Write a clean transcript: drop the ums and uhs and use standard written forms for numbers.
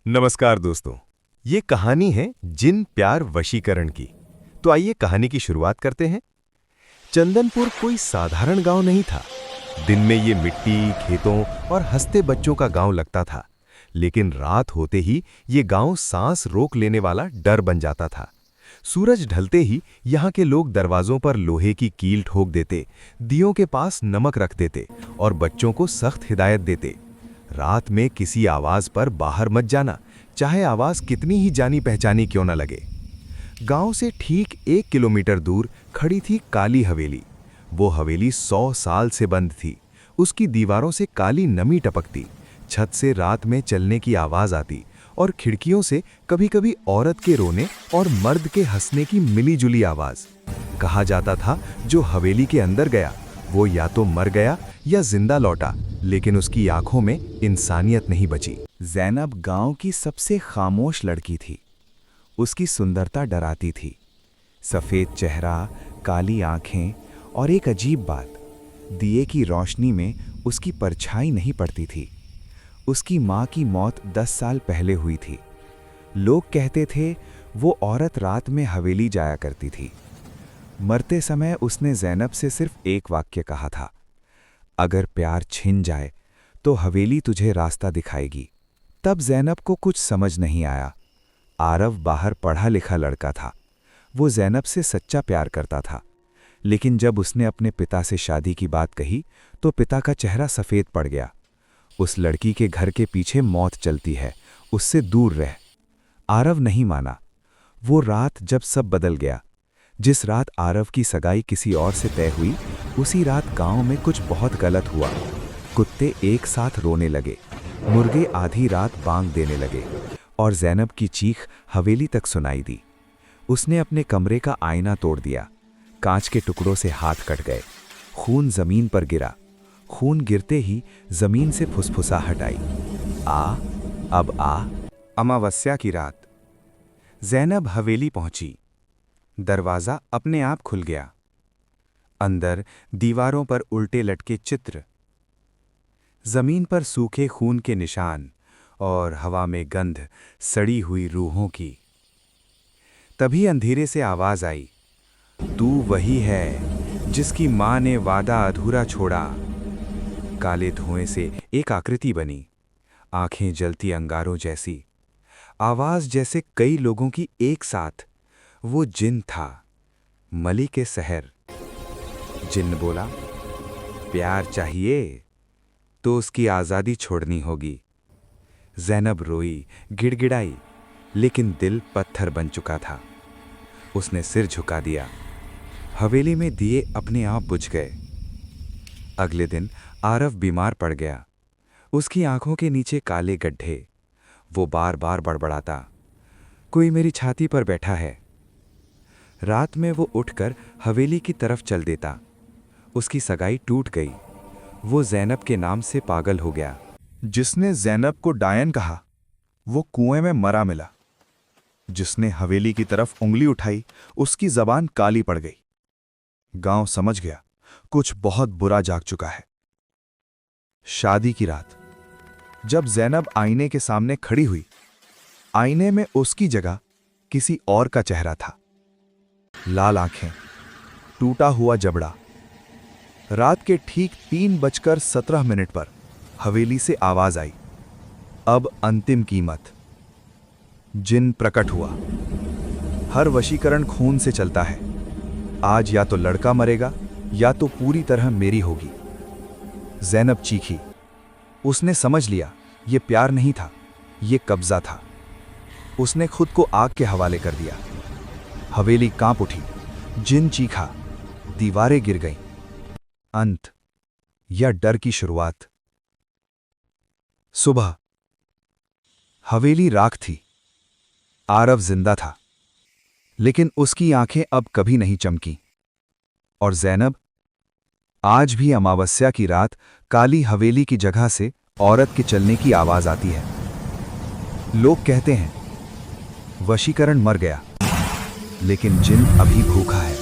नमस्कार दोस्तों। ये कहानी है जिन प्यार वशीकरण की। तो आइए कहानी की शुरुआत करते हैं। चंदनपुर कोई साधारण गांव नहीं था। दिन में ये मिट्टी, खेतों और हंसते बच्चों का गांव लगता था, लेकिन रात होते ही ये गांव सांस रोक लेने वाला डर बन जाता था। सूरज ढलते ही यहाँ के लोग दरवाजों पर लोहे की कील ठोक देते, दियों के पास नमक रख देते और बच्चों को सख्त हिदायत देते, रात में किसी आवाज पर बाहर मत जाना, चाहे आवाज कितनी ही जानी पहचानी क्यों न लगे। गांव से ठीक 1 किलोमीटर दूर खड़ी थी काली हवेली। वो हवेली 100 साल से बंद थी। उसकी दीवारों से काली नमी टपकती, छत से रात में चलने की आवाज आती और खिड़कियों से कभी-कभी औरत के रोने और मर्द के हंसने की मिली-जुली आवाज। कहा जाता था जो हवेली के अंदर गया वो या तो मर गया या जिंदा लौटा, लेकिन उसकी आंखों में इंसानियत नहीं बची। ज़ैनब गांव की सबसे खामोश लड़की थी। उसकी सुंदरता डराती थी। सफ़ेद चेहरा, काली आंखें और एक अजीब बात, दिए की रोशनी में उसकी परछाई नहीं पड़ती थी। उसकी माँ की मौत 10 साल पहले हुई थी। लोग कहते थे वो औरत रात में हवेली जाया करती थी। मरते समय उसने ज़ैनब से सिर्फ एक वाक्य कहा था, अगर प्यार छिन जाए तो हवेली तुझे रास्ता दिखाएगी। तब ज़ैनब को कुछ समझ नहीं आया। आरव बाहर पढ़ा लिखा लड़का था। वो ज़ैनब से सच्चा प्यार करता था, लेकिन जब उसने अपने पिता से शादी की बात कही तो पिता का चेहरा सफ़ेद पड़ गया। उस लड़की के घर के पीछे मौत चलती है, उससे दूर रह। आरव नहीं माना। वो रात जब सब बदल गया, जिस रात आरव की सगाई किसी और से तय हुई, उसी रात गांव में कुछ बहुत गलत हुआ। कुत्ते एक साथ रोने लगे, मुर्गे आधी रात बांग देने लगे और ज़ैनब की चीख हवेली तक सुनाई दी। उसने अपने कमरे का आईना तोड़ दिया। कांच के टुकड़ों से हाथ कट गए। खून जमीन पर गिरा। खून गिरते ही जमीन से फुसफुसाहट आई, आ अब आ। अमावस्या की रात ज़ैनब हवेली पहुंची। दरवाज़ा अपने आप खुल गया। अंदर दीवारों पर उल्टे लटके चित्र, जमीन पर सूखे खून के निशान और हवा में गंध सड़ी हुई रूहों की। तभी अंधेरे से आवाज आई, तू वही है जिसकी माँ ने वादा अधूरा छोड़ा। काले धुएं से एक आकृति बनी, आंखें जलती अंगारों जैसी, आवाज जैसे कई लोगों की एक साथ। वो जिन था, मलिक सहर। जिन बोला, प्यार चाहिए तो उसकी आज़ादी छोड़नी होगी। ज़ैनब रोई, गिड़गिड़ाई, लेकिन दिल पत्थर बन चुका था। उसने सिर झुका दिया। हवेली में दिए अपने आप बुझ गए। अगले दिन आरव बीमार पड़ गया। उसकी आंखों के नीचे काले गड्ढे। वो बार बार बड़बड़ाता, कोई मेरी छाती पर बैठा है। रात में वो उठकर हवेली की तरफ चल देता। उसकी सगाई टूट गई। वो ज़ैनब के नाम से पागल हो गया। जिसने ज़ैनब को डायन कहा, वो कुएं में मरा मिला। जिसने हवेली की तरफ उंगली उठाई, उसकी जबान काली पड़ गई। गांव समझ गया, कुछ बहुत बुरा जाग चुका है। शादी की रात, जब ज़ैनब आईने के सामने खड़ी हुई, आईने में उसकी जगह किसी और का चेहरा था। लाल आंखें, टूटा हुआ जबड़ा। रात के ठीक 3:17 पर हवेली से आवाज आई, अब अंतिम कीमत। जिन प्रकट हुआ। हर वशीकरण खून से चलता है। आज या तो लड़का मरेगा या तो पूरी तरह मेरी होगी। ज़ैनब चीखी। उसने समझ लिया, ये प्यार नहीं था, ये कब्जा था। उसने खुद को आग के हवाले कर दिया। हवेली कांप उठी। जिन चीखा, दीवारें गिर गईं। अंत या डर की शुरुआत। सुबह हवेली राख थी। आरव जिंदा था, लेकिन उसकी आंखें अब कभी नहीं चमकी। और ज़ैनब, आज भी अमावस्या की रात काली हवेली की जगह से औरत के चलने की आवाज आती है। लोग कहते हैं वशीकरण मर गया, लेकिन जिन अभी भूखा है।